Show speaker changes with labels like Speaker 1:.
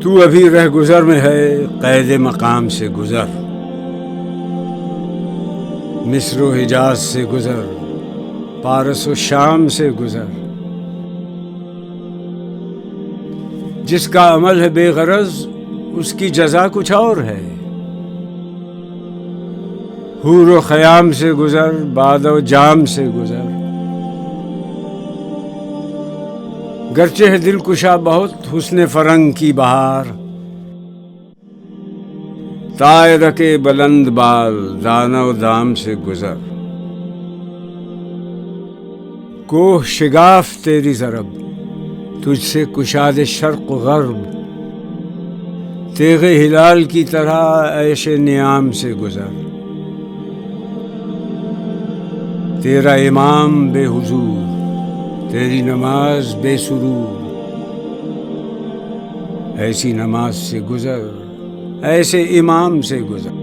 Speaker 1: تو ابھی رہ گزر میں ہے قید مقام سے گزر، مصر و حجاز سے گزر، پارس و شام سے گزر۔ جس کا عمل ہے بے غرض اس کی جزا کچھ اور ہے، حور و خیام سے گزر، باد و جام سے گزر۔ گرچہ ہے دل کشا بہت حسن فرنگ کی بہار، طائر کے بلند بال دانہ و دام سے گزر۔ کوہ شگاف تیری ضرب تجھ سے کشاد شرق و غرب، تیغ ہلال کی طرح عیش نیام سے گزر۔ تیرا امام بے حضور، تیری نماز بے سرور، ایسی نماز سے گزر، ایسے امام سے گزر۔